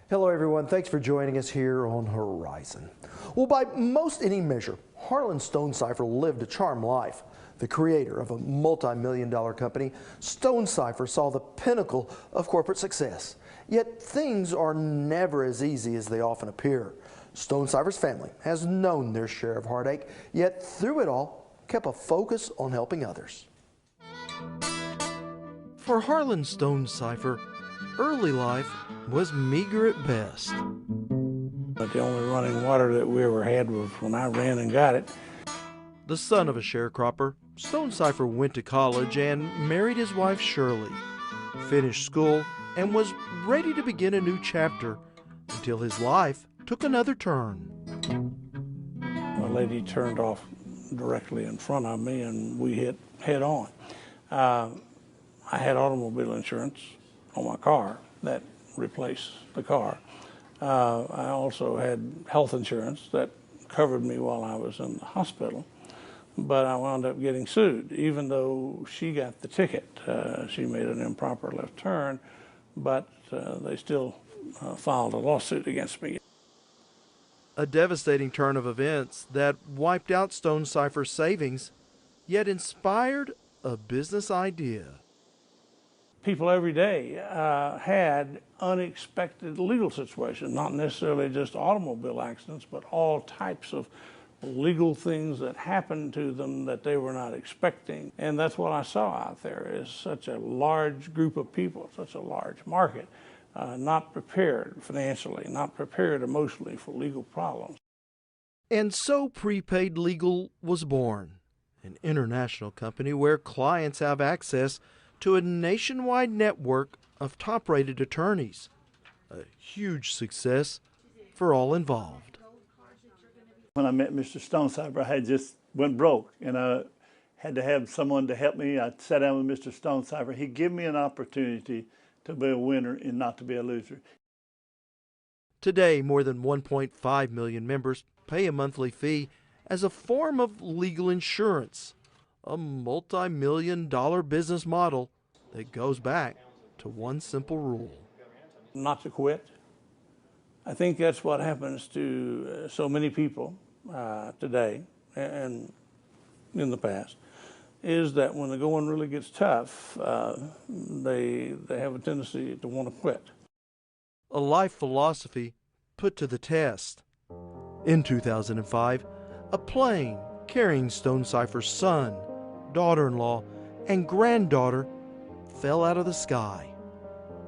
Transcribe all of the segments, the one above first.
Hello everyone, thanks for joining us here on Horizon. Well, by most any measure, Harland Stonecipher lived a charmed life. The creator of a multi-million-dollar company, Stonecipher saw the pinnacle of corporate success. Yet things are never as easy as they often appear. Stonecipher's family has known their share of heartache, yet through it all, kept a focus on helping others. For Harland Stonecipher, early life was meager at best. But the only running water that we ever had was when I ran and got it. The son of a sharecropper, Stonecipher went to college and married his wife Shirley, finished school, and was ready to begin a new chapter until his life took another turn. A lady turned off directly in front of me and we hit head on. I had automobile insurance on my car that replaced the car. I also had health insurance that covered me while I was in the hospital, but I wound up getting sued, even though she got the ticket. She made an improper left turn, but they still filed a lawsuit against me. A devastating turn of events that wiped out Stonecipher's savings, yet inspired a business idea. People every day had unexpected legal situations, not necessarily just automobile accidents, but all types of legal things that happened to them that they were not expecting. And that's what I saw out there, is such a large group of people, such a large market, not prepared financially, not prepared emotionally for legal problems. And so Prepaid Legal was born, an international company where clients have access to a nationwide network of top-rated attorneys. A huge success for all involved. When I met Mr. Stonecipher, I had just went broke, and I had to have someone to help me. I sat down with Mr. Stonecipher. He gave me an opportunity to be a winner and not to be a loser. Today, more than 1.5 million members pay a monthly fee as a form of legal insurance, a multi-million-dollar business model that goes back to one simple rule: not to quit. I think that's what happens to so many people today and in the past, is that when the going really gets tough, they have a tendency to want to quit. A life philosophy put to the test. In 2005, a plane carrying Stonecipher's son, daughter-in-law, and granddaughter fell out of the sky,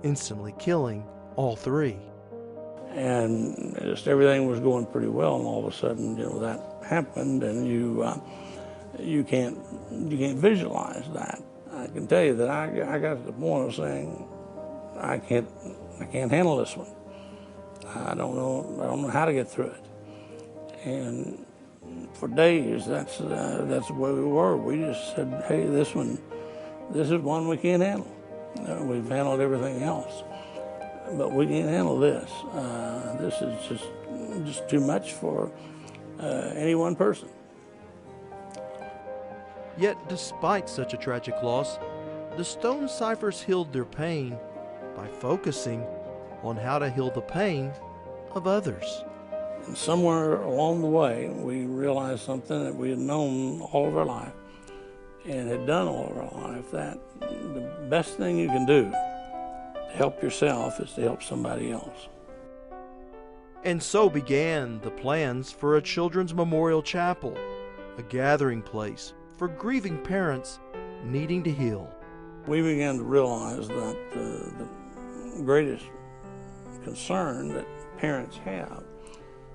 instantly killing all three. And just everything was going pretty well, and all of a sudden, that happened, and you can't visualize that. I can tell you that I got to the point of saying, I can't handle this one. I don't know how to get through it. And for days, that's the way we were. We just said, hey, this is one we can't handle. We've handled everything else, but we can't handle this. This is just too much for any one person. Yet, despite such a tragic loss, the Stonecyphers healed their pain by focusing on how to heal the pain of others. And somewhere along the way, we realized something that we had known all of our life and had done all of our life, that the best thing you can do to help yourself is to help somebody else. And so began the plans for a children's memorial chapel, a gathering place for grieving parents needing to heal. We began to realize that the greatest concern that parents have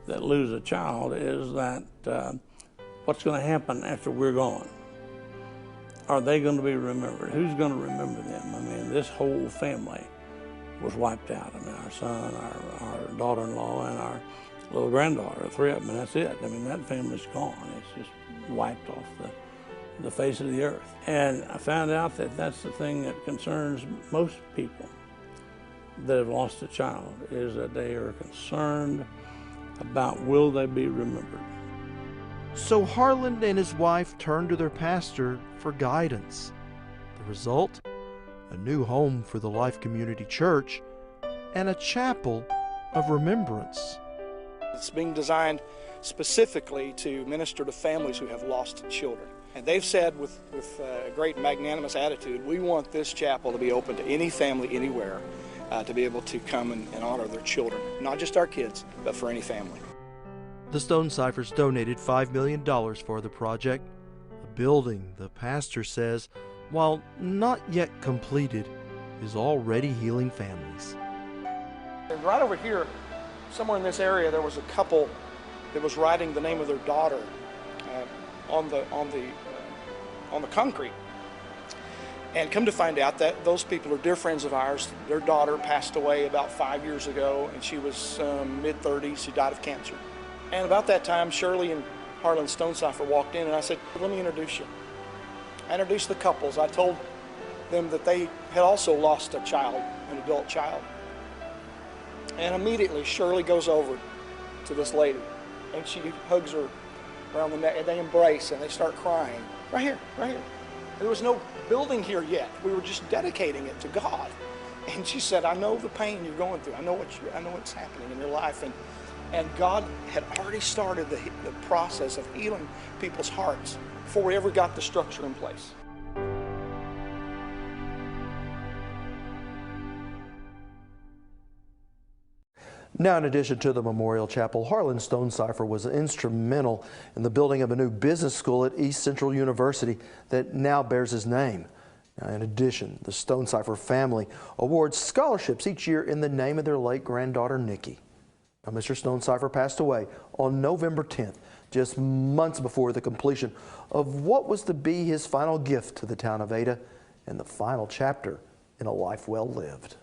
that lose a child is that what's going to happen after we're gone? Are they going to be remembered? Who's going to remember them? I mean, this whole family was wiped out. I mean, our son, our daughter-in-law, and our little granddaughter, three of them, and that's it. I mean, that family's gone. It's just wiped off the face of the earth. And I found out that that's the thing that concerns most people that have lost a child, is that they are concerned about will they be remembered. So Harland and his wife turned to their pastor for guidance. The result? A new home for the Life Community Church and a chapel of remembrance. It's being designed specifically to minister to families who have lost children. And they've said with a great magnanimous attitude, we want this chapel to be open to any family anywhere to be able to come and honor their children. Not just our kids, but for any family. The Stonecyphers donated $5 million for the project. A building, the pastor says, while not yet completed, is already healing families. And right over here, somewhere in this area, there was a couple that was writing the name of their daughter on the concrete. And come to find out that those people are dear friends of ours. Their daughter passed away about 5 years ago, and she was mid-30s. She died of cancer. And about that time, Shirley and Harland Stonecipher walked in, and I said, let me introduce you. I introduced the couples. I told them that they had also lost a child, an adult child. And immediately, Shirley goes over to this lady, and she hugs her around the neck, and they embrace, and they start crying. Right here, right here. There was no building here yet. We were just dedicating it to God. And she said, I know the pain you're going through. I know what's happening in your life. And God had already started the process of healing people's hearts before we ever got the structure in place. Now, in addition to the Memorial Chapel, Harland Stonecipher was instrumental in the building of a new business school at East Central University that now bears his name. Now, in addition, the Stonecipher family awards scholarships each year in the name of their late granddaughter, Nikki. Now, Mr. Stonecipher passed away on November 10th, just months before the completion of what was to be his final gift to the town of Ada and the final chapter in a life well lived.